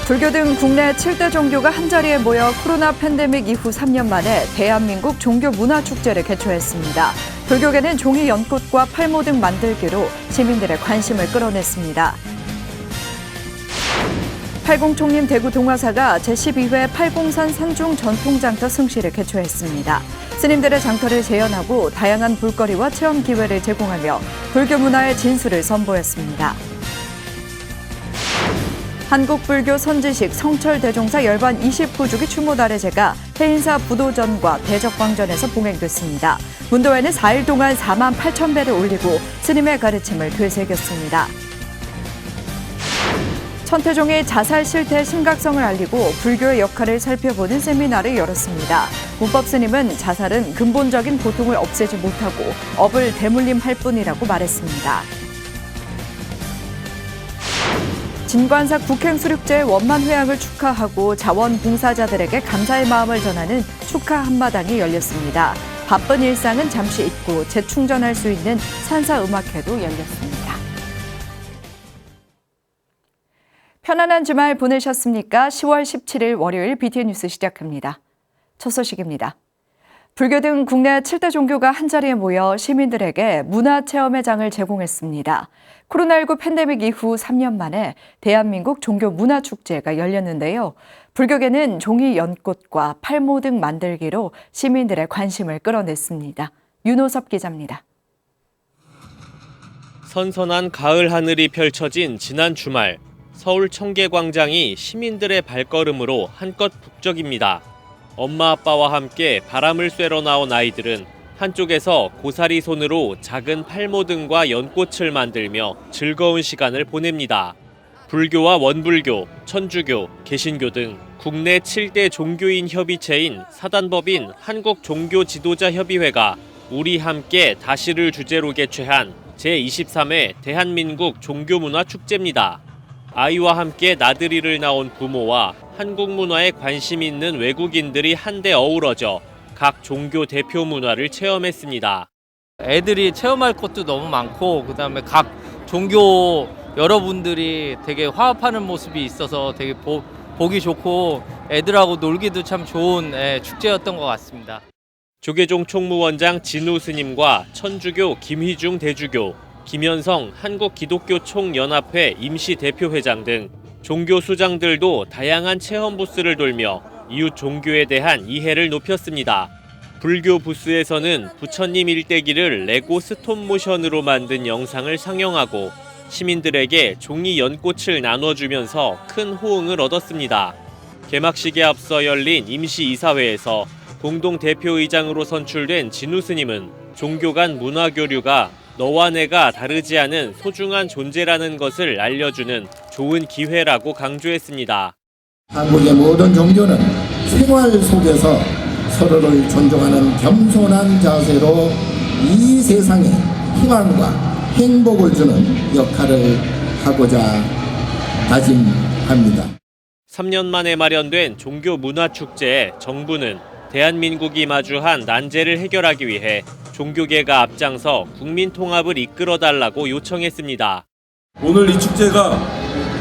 불교 등 국내 7대 종교가 한자리에 모여 코로나 팬데믹 이후 3년 만에 대한민국 종교문화축제를 개최했습니다. 불교계는 종이 연꽃과 팔모 등 만들기로 시민들의 관심을 끌어냈습니다. 팔공총림 대구 동화사가 제12회 팔공산 산중 전통장터 승시를 개최했습니다. 스님들의 장터를 재현하고 다양한 볼거리와 체험 기회를 제공하며 불교 문화의 진수를 선보였습니다. 한국불교 선지식 성철대종사 열반 29주기 추모다래제가 해인사 부도전과 대적광전에서 봉행됐습니다. 문도회는 4일 동안 4만 8천 배를 올리고 스님의 가르침을 되새겼습니다. 천태종의 자살 실태의 심각성을 알리고 불교의 역할을 살펴보는 세미나를 열었습니다. 문법 스님은 자살은 근본적인 고통을 없애지 못하고 업을 대물림할 뿐이라고 말했습니다. 진관사 국행수륙제의 원만 회항을 축하하고 자원봉사자들에게 감사의 마음을 전하는 축하 한마당이 열렸습니다. 바쁜 일상은 잠시 잊고 재충전할 수 있는 산사음악회도 열렸습니다. 편안한 주말 보내셨습니까? 10월 17일 월요일 BTN 뉴스 시작합니다. 첫 소식입니다. 불교 등 국내 7대 종교가 한자리에 모여 시민들에게 문화체험의 장을 제공했습니다. 코로나19 팬데믹 이후 3년 만에 대한민국 종교문화축제가 열렸는데요. 불교계는 종이 연꽃과 팔모 등 만들기로 시민들의 관심을 끌어냈습니다. 윤호섭 기자입니다. 선선한 가을 하늘이 펼쳐진 지난 주말, 서울 청계광장이 시민들의 발걸음으로 한껏 북적입니다. 엄마 아빠와 함께 바람을 쐬러 나온 아이들은 한쪽에서 고사리 손으로 작은 팔모 등과 연꽃을 만들며 즐거운 시간을 보냅니다. 불교와 원불교, 천주교, 개신교 등 국내 7대 종교인 협의체인 사단법인 한국종교지도자협의회가 우리 함께 다시를 주제로 개최한 제23회 대한민국 종교문화축제입니다. 아이와 함께 나들이를 나온 부모와 한국 문화에 관심 있는 외국인들이 한데 어우러져 각 종교 대표 문화를 체험했습니다. 애들이 체험할 것도 너무 많고 그다음에 각 종교 여러분들이 되게 화합하는 모습이 있어서 되게 보기 좋고 애들하고 놀기도 참 좋은 축제였던 것 같습니다. 조계종 총무원장 진우 스님과 천주교 김희중 대주교, 김현성 한국기독교총연합회 임시대표회장 등 종교 수장들도 다양한 체험 부스를 돌며 이웃 종교에 대한 이해를 높였습니다. 불교 부스에서는 부처님 일대기를 레고 스톱모션으로 만든 영상을 상영하고 시민들에게 종이 연꽃을 나눠주면서 큰 호응을 얻었습니다. 개막식에 앞서 열린 임시이사회에서 공동대표의장으로 선출된 진우 스님은 종교 간 문화교류가 너와 내가 다르지 않은 소중한 존재라는 것을 알려주는 좋은 기회라고 강조했습니다. 한국의 모든 종교는 생활 속에서 서로를 존중하는 겸손한 자세로 이 세상에 희망과 행복을 주는 역할을 하고자 다짐합니다. 3년 만에 마련된 종교문화축제에 정부는 대한민국이 마주한 난제를 해결하기 위해 종교계가 앞장서 국민 통합을 이끌어달라고 요청했습니다. 오늘 이 축제가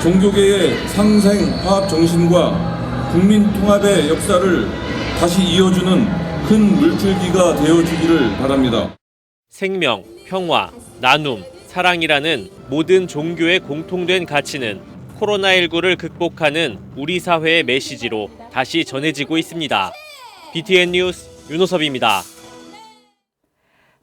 종교계의 상생 화합 정신과 국민 통합의 역사를 다시 이어주는 큰 물줄기가 되어주기를 바랍니다. 생명, 평화, 나눔, 사랑이라는 모든 종교의 공통된 가치는 코로나19를 극복하는 우리 사회의 메시지로 다시 전해지고 있습니다. BTN 뉴스 윤호섭입니다.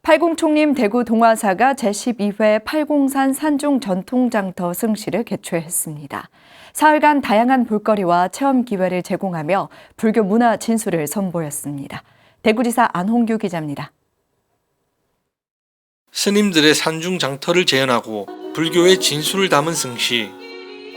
팔공총림 대구 동화사가 제12회 팔공산 산중 전통장터 승시를 개최했습니다. 사흘간 다양한 볼거리와 체험 기회를 제공하며 불교 문화 진수를 선보였습니다. 대구지사 안홍규 기자입니다. 스님들의 산중 장터를 재현하고 불교의 진수를 담은 승시.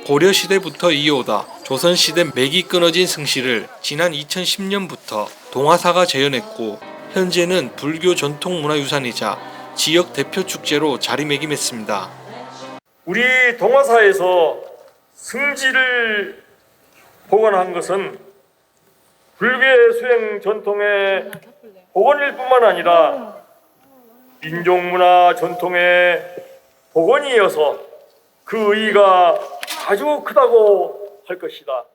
고려시대부터 이어오다 조선시대 맥이 끊어진 승시를 지난 2010년부터 동화사가 재현했고 현재는 불교 전통문화유산이자 지역 대표 축제로 자리매김했습니다. 우리 동화사에서 승지를 복원한 것은 불교의 수행 전통의 복원일 뿐만 아니라 민족문화 전통의 복원이어서 그 의의가 아주 크다고 할 것이다.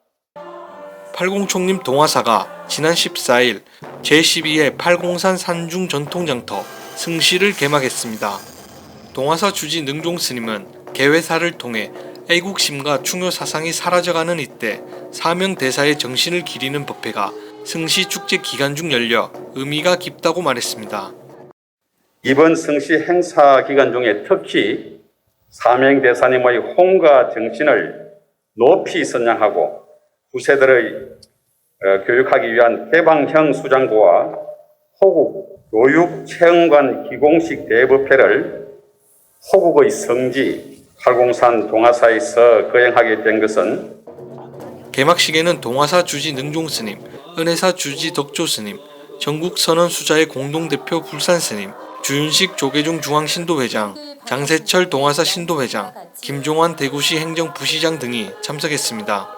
팔공총림 동화사가 지난 14일 제12회 팔공산 산중 전통장터 승시를 개막했습니다. 동화사 주지 능종 스님은 개회사를 통해 애국심과 충효 사상이 사라져가는 이때 사명대사의 정신을 기리는 법회가 승시 축제 기간 중 열려 의미가 깊다고 말했습니다. 이번 승시 행사 기간 중에 특히 사명대사님의 홍가 정신을 높이 선양하고 후세들의 교육하기 위한 개방형 수장고와 호국 교육체험관 기공식 대법회를 호국의 성지 팔공산 동화사에서 거행하게 된 것은 개막식에는 동화사 주지 능종 스님, 은혜사 주지 덕조 스님, 전국 선언 수자의 공동대표 불산 스님, 주윤식 조계종 중앙신도회장, 장세철 동화사 신도회장, 김종환 대구시 행정부시장 등이 참석했습니다.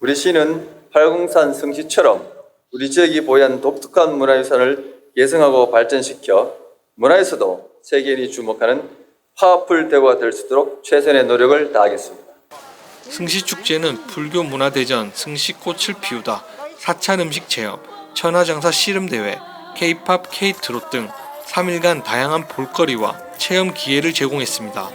우리 시는 팔공산 성시처럼 우리 지역이 보유한 독특한 문화유산을 계승하고 발전시켜 문화에서도 세계인이 주목하는 파워풀 대구가 될 수 있도록 최선의 노력을 다하겠습니다. 승시축제는 불교문화대전 승시꽃을 피우다, 사찬 음식 체험, 천하장사 씨름대회, K-팝, K-트롯 등 3일간 다양한 볼거리와 체험 기회를 제공했습니다.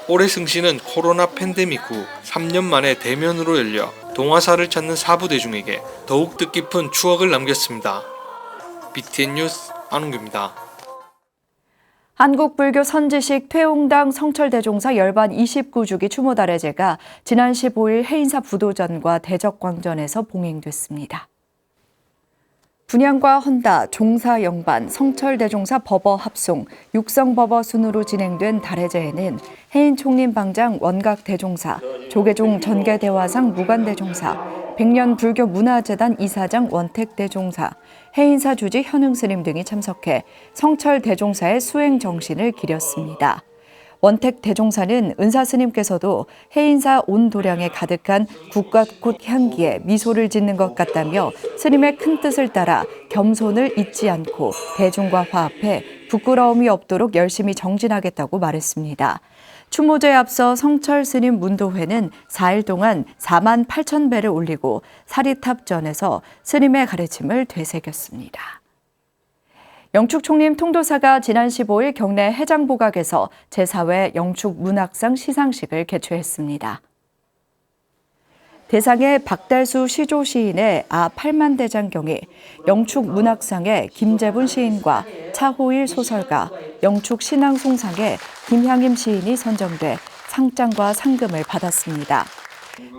올해 승시는 코로나 팬데믹 후 3년 만에 대면으로 열려 동화사를 찾는 사부대중에게 더욱 뜻깊은 추억을 남겼습니다. BTN 뉴스 안웅규입니다. 한국불교 선지식 퇴홍당 성철대종사 열반 29주기 추모달해제가 지난 15일 해인사 부도전과 대적광전에서 봉행됐습니다. 분향과 헌다, 종사 영반, 성철대종사 법어 합송, 육성법어 순으로 진행된 달해제에는 해인 총림방장 원각대종사, 조계종 전계대화상 무관대종사, 백년 불교문화재단 이사장 원택대종사, 해인사 주지 현흥스님 등이 참석해 성철대종사의 수행 정신을 기렸습니다. 원택 대종사는 은사스님께서도 해인사 온 도량에 가득한 국과꽃 향기에 미소를 짓는 것 같다며 스님의 큰 뜻을 따라 겸손을 잊지 않고 대중과 화합해 부끄러움이 없도록 열심히 정진하겠다고 말했습니다. 추모제에 앞서 성철 스님 문도회는 4일 동안 4만 8천 배를 올리고 사리탑전에서 스님의 가르침을 되새겼습니다. 영축총림 통도사가 지난 15일 경내 해장보각에서 제4회 영축문학상 시상식을 개최했습니다. 대상의 박달수 시조 시인의 팔만대장경이, 영축문학상의 김재분 시인과 차호일 소설가, 영축신앙송상의 김향임 시인이 선정돼 상장과 상금을 받았습니다.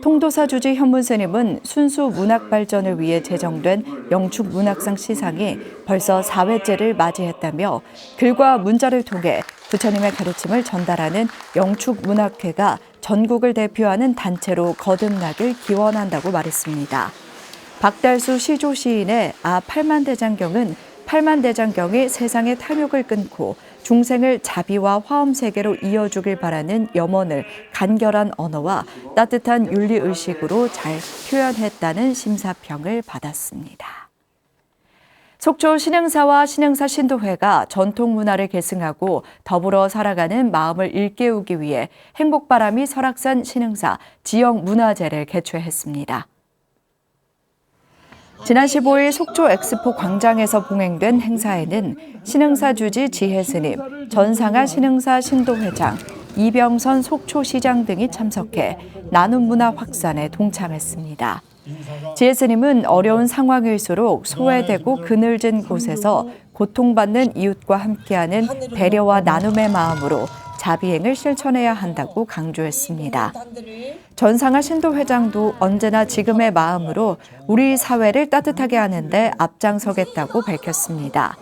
통도사 주지 현문스님은 순수 문학 발전을 위해 제정된 영축문학상 시상이 벌써 4회째를 맞이했다며 글과 문자를 통해 부처님의 가르침을 전달하는 영축문학회가 전국을 대표하는 단체로 거듭나길 기원한다고 말했습니다. 박달수 시조 시인의 팔만대장경은 팔만대장경이 세상의 탐욕을 끊고 중생을 자비와 화엄 세계로 이어주길 바라는 염원을 간결한 언어와 따뜻한 윤리의식으로 잘 표현했다는 심사평을 받았습니다. 속초 신흥사와 신흥사 신도회가 전통문화를 계승하고 더불어 살아가는 마음을 일깨우기 위해 행복바람이 설악산 신흥사 지역문화제를 개최했습니다. 지난 15일 속초 엑스포 광장에서 봉행된 행사에는 신흥사 주지 지혜스님, 전상하 신흥사 신도회장, 이병선 속초시장 등이 참석해 나눔 문화 확산에 동참했습니다. 지혜스님은 어려운 상황일수록 소외되고 그늘진 곳에서 고통받는 이웃과 함께하는 배려와 나눔의 마음으로 자비행을 실천해야 한다고 강조했습니다. 전상하 신도회장도 언제나 지금의 마음으로 우리 사회를 따뜻하게 하는데 앞장서겠다고 밝혔습니다.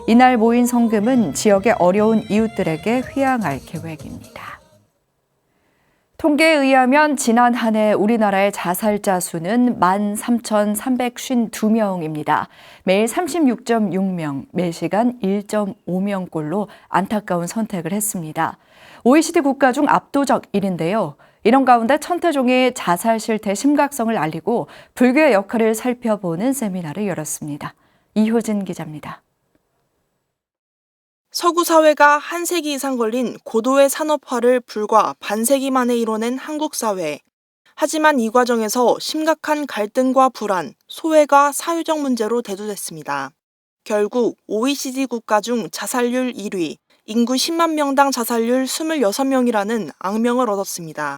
이날 모인 성금은 지역의 어려운 이웃들에게 휘양할 계획입니다. 통계에 의하면 지난 한 해 우리나라의 자살자 수는 13,352명입니다. 매일 36.6명, 매시간 1.5명꼴로 안타까운 선택을 했습니다. OECD 국가 중 압도적 1위인데요. 이런 가운데 천태종이 자살 실태 심각성을 알리고 불교의 역할을 살펴보는 세미나를 열었습니다. 이효진 기자입니다. 서구 사회가 한 세기 이상 걸린 고도의 산업화를 불과 반세기 만에 이뤄낸 한국 사회. 하지만 이 과정에서 심각한 갈등과 불안, 소외가 사회적 문제로 대두됐습니다. 결국 OECD 국가 중 자살률 1위, 인구 10만 명당 자살률 26명이라는 악명을 얻었습니다.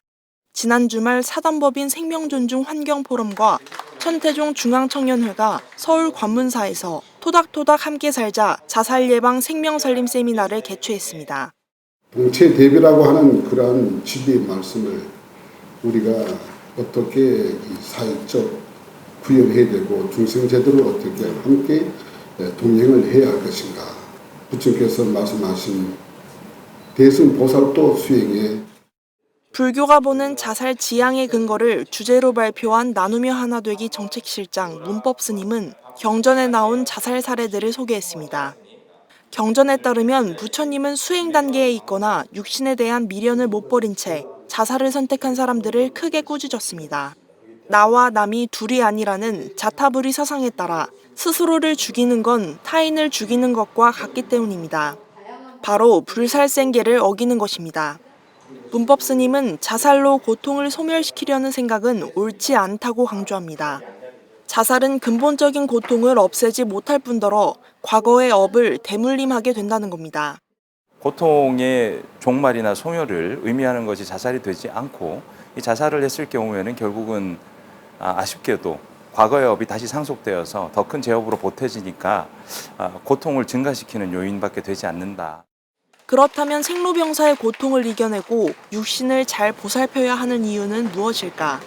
지난 주말 사단법인 생명존중 환경포럼과 천태종 중앙청년회가 서울 관문사에서 토닥토닥 함께 살자 자살 예방 생명살림 세미나를 개최했습니다. 정치의 대비라고 하는 그러한 취지의 말씀을 우리가 어떻게 사회적 구현해야 되고 중생제도를 어떻게 함께 동행을 해야 할 것인가. 부처께서 말씀하신 대승보살도 수행에 불교가 보는 자살 지향의 근거를 주제로 발표한 나누며 하나 되기 정책실장 문법 스님은 경전에 나온 자살 사례들을 소개했습니다. 경전에 따르면 부처님은 수행 단계에 있거나 육신에 대한 미련을 못 버린 채 자살을 선택한 사람들을 크게 꾸짖었습니다. 나와 남이 둘이 아니라는 자타불의 사상에 따라 스스로를 죽이는 건 타인을 죽이는 것과 같기 때문입니다. 바로 불살생계를 어기는 것입니다. 문법 스님은 자살로 고통을 소멸시키려는 생각은 옳지 않다고 강조합니다. 자살은 근본적인 고통을 없애지 못할 뿐더러 과거의 업을 되물림하게 된다는 겁니다. 고통의 종말이나 소멸을 의미하는 것이 자살이 되지 않고 이 자살을 했을 경우에는 결국은 아쉽게도 과거의 업이 다시 상속되어서 더 큰 죄업으로 보태지니까 고통을 증가시키는 요인밖에 되지 않는다. 그렇다면 생로병사의 고통을 이겨내고 육신을 잘 보살펴야 하는 이유는 무엇일까?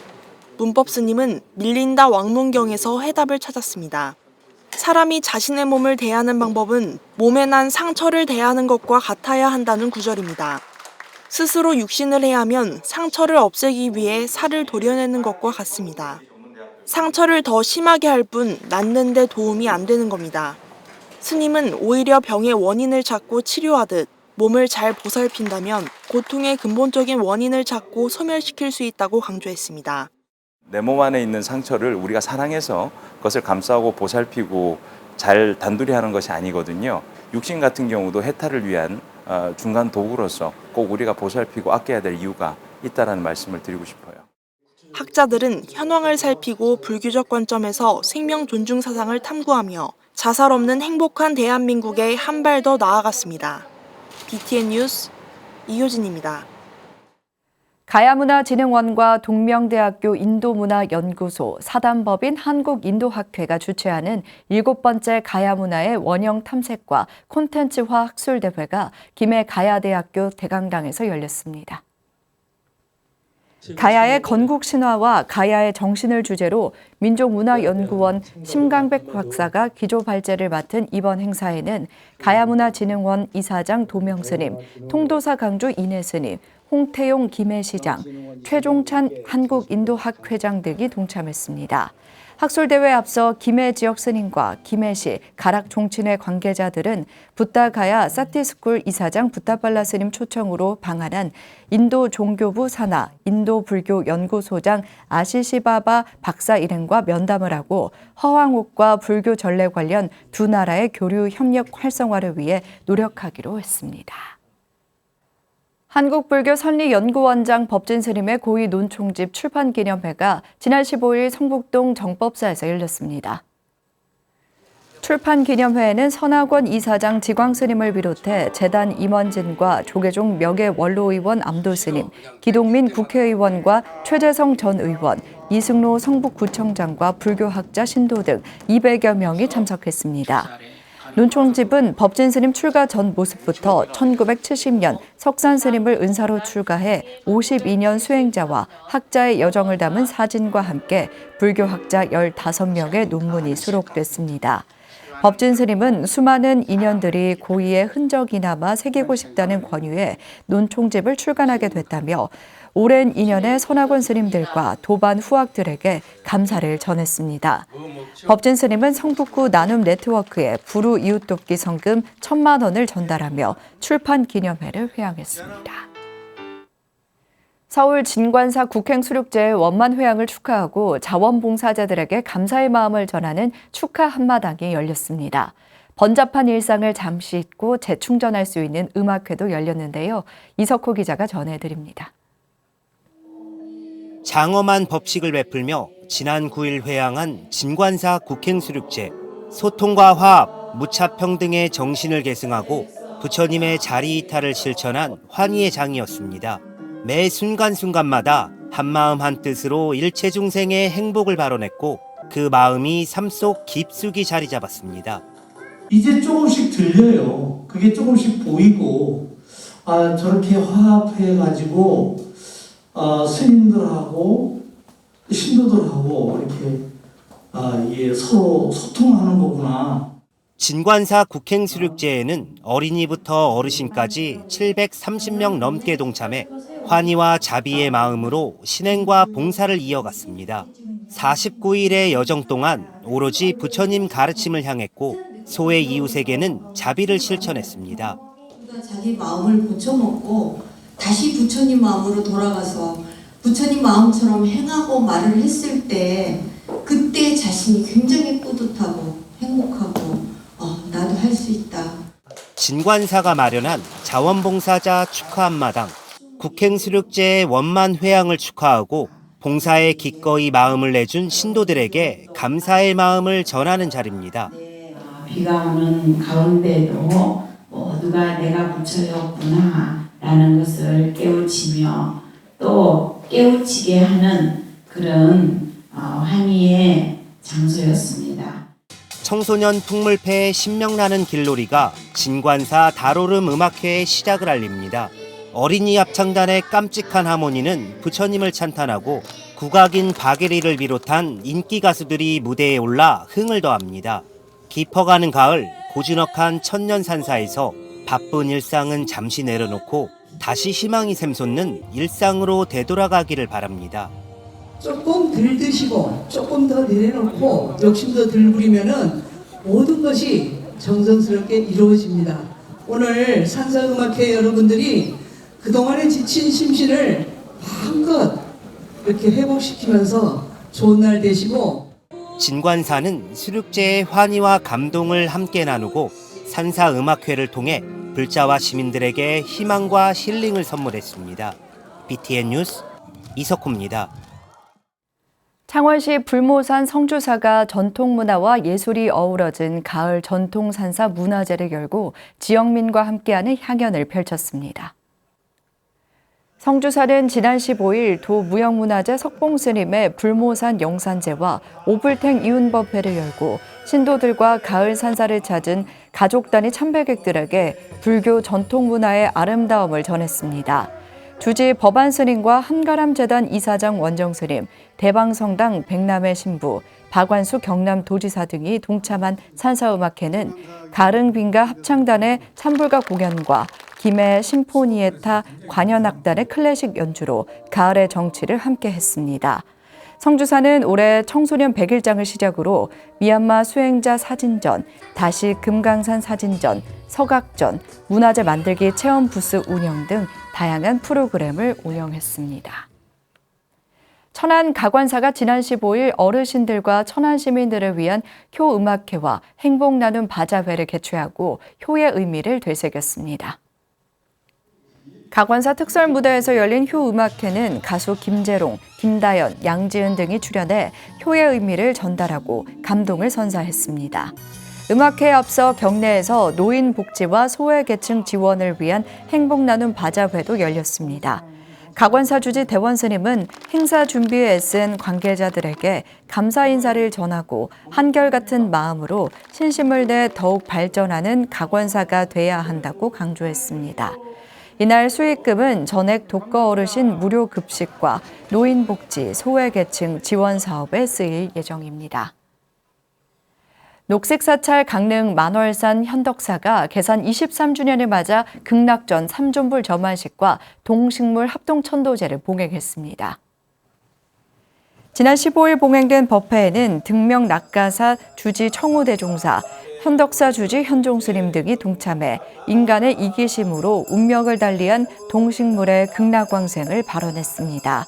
문법 스님은 밀린다 왕문경에서 해답을 찾았습니다. 사람이 자신의 몸을 대하는 방법은 몸에 난 상처를 대하는 것과 같아야 한다는 구절입니다. 스스로 육신을 해하면 상처를 없애기 위해 살을 도려내는 것과 같습니다. 상처를 더 심하게 할 뿐 낫는 데 도움이 안 되는 겁니다. 스님은 오히려 병의 원인을 찾고 치료하듯 몸을 잘 보살핀다면 고통의 근본적인 원인을 찾고 소멸시킬 수 있다고 강조했습니다. 내 몸 안에 있는 상처를 우리가 사랑해서 그것을 감싸고 보살피고 잘 단둘이 하는 것이 아니거든요. 육신 같은 경우도 해탈을 위한 중간 도구로서 꼭 우리가 보살피고 아껴야 될 이유가 있다는 말씀을 드리고 싶어요. 학자들은 현황을 살피고 불교적 관점에서 생명 존중 사상을 탐구하며 자살 없는 행복한 대한민국에 한 발 더 나아갔습니다. BTN 뉴스 이효진입니다. 가야문화진흥원과 동명대학교 인도문화연구소, 사단법인 한국인도학회가 주최하는 7번째 가야문화의 원형 탐색과 콘텐츠화 학술대회가 김해 가야대학교 대강당에서 열렸습니다. 가야의 건국신화와 가야의 정신을 주제로 민족문화연구원 심강백 박사가 기조발제를 맡은 이번 행사에는 가야문화진흥원 이사장 도명스님, 통도사 강주 이내스님, 홍태용 김해시장, 최종찬 한국인도학회장 등이 동참했습니다. 학술대회에 앞서 김해 지역 스님과 김해시 가락종친회 관계자들은 붓다가야 사티스쿨 이사장 붓다팔라 스님 초청으로 방한한 인도 종교부 산하 인도불교연구소장 아시시바바 박사 일행과 면담을 하고 허황옥과 불교 전례 관련 두 나라의 교류 협력 활성화를 위해 노력하기로 했습니다. 한국불교 선리연구원장 법진 스님의 고위 논총집 출판 기념회가 지난 15일 성북동 정법사에서 열렸습니다. 출판 기념회에는 선학원 이사장 지광 스님을 비롯해 재단 임원진과 조계종 명예 원로의원 암도 스님, 기동민 국회의원과 최재성 전 의원, 이승로 성북구청장과 불교학자 신도 등 200여 명이 참석했습니다. 논총집은 법진 스님 출가 전 모습부터 1970년 석산 스님을 은사로 출가해 52년 수행자와 학자의 여정을 담은 사진과 함께 불교학자 15명의 논문이 수록됐습니다. 법진 스님은 수많은 인연들이 고의의 흔적이나마 새기고 싶다는 권유에 논총집을 출간하게 됐다며 오랜 인연의 선학원 스님들과 도반 후학들에게 감사를 전했습니다. 법진 스님은 성북구 나눔 네트워크에 불우 이웃돕기 성금 1,000만 원을 전달하며 출판 기념회를 회항했습니다. 서울 진관사 국행수륙제의 원만 회항을 축하하고 자원봉사자들에게 감사의 마음을 전하는 축하 한마당이 열렸습니다. 번잡한 일상을 잠시 잊고 재충전할 수 있는 음악회도 열렸는데요. 이석호 기자가 전해드립니다. 장엄한 법칙을 베풀며 지난 9일 회항한 진관사 국행수륙제, 소통과 화합, 무차평등의 정신을 계승하고 부처님의 자리이탈을 실천한 환희의 장이었습니다. 매 순간순간마다 한마음 한뜻으로 일체중생의 행복을 발언했고 그 마음이 삶 속 깊숙이 자리 잡았습니다. 이제 조금씩 들려요. 그게 조금씩 보이고 저렇게 화합해가지고 스님들하고 신도들하고 이렇게 서로 소통하는 거구나. 진관사 국행수륙제에는 어린이부터 어르신까지 730명 넘게 동참해 환희와 자비의 마음으로 신행과 봉사를 이어갔습니다. 49일의 여정 동안 오로지 부처님 가르침을 향했고 소외 이웃에게는 자비를 실천했습니다. 자기 마음을 고쳐먹고 다시 부처님 마음으로 돌아가서 부처님 마음처럼 행하고 말을 했을 때 그때 자신이 굉장히 뿌듯하고 행복하고 나도 할 수 있다. 진관사가 마련한 자원봉사자 축하 한마당, 국행수륙제의 원만 회항을 축하하고 봉사에 기꺼이 마음을 내준 신도들에게 감사의 마음을 전하는 자리입니다. 비가 오는 가운데도 모두가 내가 부처였구나 라는 것을 깨우치며 또 깨우치게 하는 그런 환희의 장소였습니다. 청소년 풍물패의 신명나는 길놀이가 진관사 다로름 음악회의 시작을 알립니다. 어린이 합창단의 깜찍한 하모니는 부처님을 찬탄하고 국악인 박예리를 비롯한 인기 가수들이 무대에 올라 흥을 더합니다. 깊어가는 가을, 고즈넉한 천년산사에서 바쁜 일상은 잠시 내려놓고 다시 희망이 샘솟는 일상으로 되돌아가기를 바랍니다. 조금 덜 드시고 조금 더 내려놓고 욕심도 덜 부리면은 모든 것이 정성스럽게 이루어집니다. 오늘 산사음악회 여러분들이 그동안에 지친 심신을 마음껏 이렇게 회복시키면서 좋은 날 되시고, 진관사는 수륙제의 환희와 감동을 함께 나누고 산사음악회를 통해 불자와 시민들에게 희망과 힐링을 선물했습니다. BTN 뉴스 이석호입니다. 창원시 불모산 성주사가 전통문화와 예술이 어우러진 가을 전통산사 문화제를 열고 지역민과 함께하는 향연을 펼쳤습니다. 성주사는 지난 15일 도무형문화재 석봉스님의 불모산 영산제와 오불탱 이운법회를 열고 신도들과 가을 산사를 찾은 가족 단위 참배객들에게 불교 전통문화의 아름다움을 전했습니다. 주지 법안스님과 한가람재단 이사장 원정스님, 대방성당 백남의 신부, 박완수 경남도지사 등이 동참한 산사음악회는 가릉빈가 합창단의 찬불가 공연과 김해 심포니에타 관현악단의 클래식 연주로 가을의 정취를 함께 했습니다. 성주사는 올해 청소년 100일장을 시작으로 미얀마 수행자 사진전, 다시 금강산 사진전, 서각전, 문화재 만들기 체험 부스 운영 등 다양한 프로그램을 운영했습니다. 천안 가관사가 지난 15일 어르신들과 천안 시민들을 위한 효음악회와 행복나눔 바자회를 개최하고 효의 의미를 되새겼습니다. 가관사 특설 무대에서 열린 효음악회는 가수 김재롱, 김다연, 양지은 등이 출연해 효의 의미를 전달하고 감동을 선사했습니다. 음악회에 앞서 경내에서 노인 복지와 소외계층 지원을 위한 행복나눔 바자회도 열렸습니다. 가관사 주지 대원스님은 행사 준비에 애쓴 관계자들에게 감사 인사를 전하고 한결같은 마음으로 신심을 내 더욱 발전하는 가관사가 돼야 한다고 강조했습니다. 이날 수익금은 전액 독거 어르신 무료 급식과 노인복지, 소외계층 지원 사업에 쓰일 예정입니다. 녹색사찰 강릉 만월산 현덕사가 개산 23주년을 맞아 극락전 3존불 점안식과 동식물 합동천도제를 봉행했습니다. 지난 15일 봉행된 법회에는 등명 낙가사 주지 청호대종사, 현덕사 주지 현종스님 등이 동참해 인간의 이기심으로 운명을 달리한 동식물의 극락광생을 발언했습니다.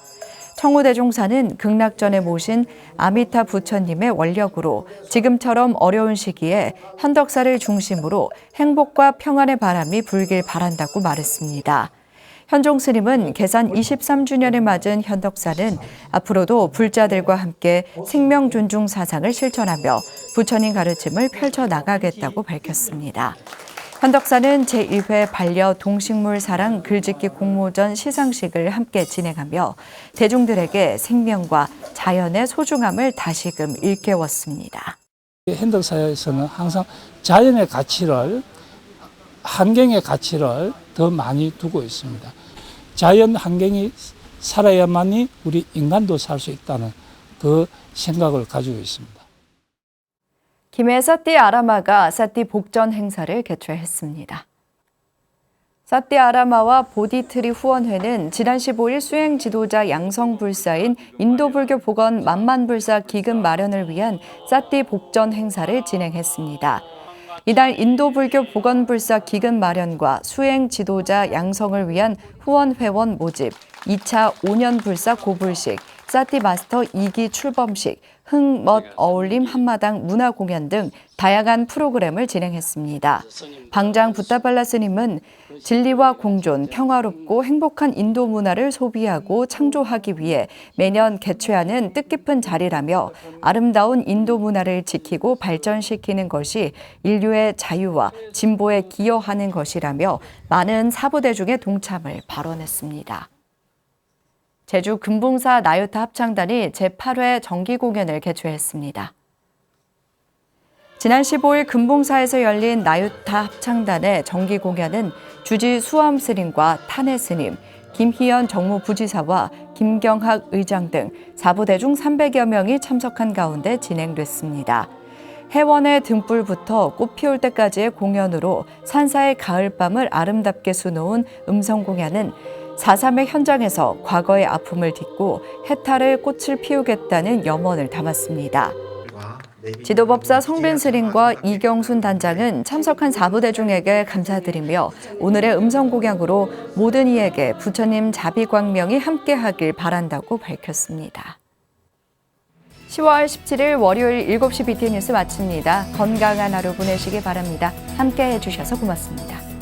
청호대종사는 극락전에 모신 아미타 부처님의 원력으로 지금처럼 어려운 시기에 현덕사를 중심으로 행복과 평안의 바람이 불길 바란다고 말했습니다. 현종 스님은 개산 23주년을 맞은 현덕사는 앞으로도 불자들과 함께 생명 존중 사상을 실천하며 부처님 가르침을 펼쳐나가겠다고 밝혔습니다. 현덕사는 제1회 반려 동식물 사랑 글짓기 공모전 시상식을 함께 진행하며 대중들에게 생명과 자연의 소중함을 다시금 일깨웠습니다. 현덕사에서는 항상 자연의 가치를, 환경의 가치를 더 많이 두고 있습니다. 자연 환경이 살아야만이 우리 인간도 살 수 있다는 그 생각을 가지고 있습니다. 김해 사띠 아라마가 사띠 복전 행사를 개최했습니다. 사띠 아라마와 보디트리 후원회는 지난 15일 수행 지도자 양성불사인 인도불교 복원 만만불사 기금 마련을 위한 사띠 복전 행사를 진행했습니다. 이날 인도불교 복원불사 기금 마련과 수행 지도자 양성을 위한 후원 회원 모집, 2차 5년 불사 고불식, 사띠 마스터 2기 출범식, 흥멋 어울림 한마당 문화 공연 등 다양한 프로그램을 진행했습니다. 방장 붓다발라 스님은 진리와 공존, 평화롭고 행복한 인도 문화를 소비하고 창조하기 위해 매년 개최하는 뜻깊은 자리라며 아름다운 인도 문화를 지키고 발전시키는 것이 인류의 자유와 진보에 기여하는 것이라며 많은 사부대중의 동참을 발언했습니다. 제주 금봉사 나유타 합창단이 제8회 정기 공연을 개최했습니다. 지난 15일 금봉사에서 열린 나유타 합창단의 정기 공연은 주지 수암 스님과 탄해 스님, 김희연 정무부지사와 김경학 의장 등 사부대중 300여 명이 참석한 가운데 진행됐습니다. 해원의 등불부터 꽃 피울 때까지의 공연으로 산사의 가을밤을 아름답게 수놓은 음성 공연은 4.3의 현장에서 과거의 아픔을 딛고 해탈의 꽃을 피우겠다는 염원을 담았습니다. 지도법사 성빈 스님과 이경순 단장은 참석한 사부대중에게 감사드리며 오늘의 음성 공양으로 모든 이에게 부처님 자비광명이 함께하길 바란다고 밝혔습니다. 10월 17일 월요일 7시 BTN 뉴스 마칩니다. 건강한 하루 보내시기 바랍니다. 함께해 주셔서 고맙습니다.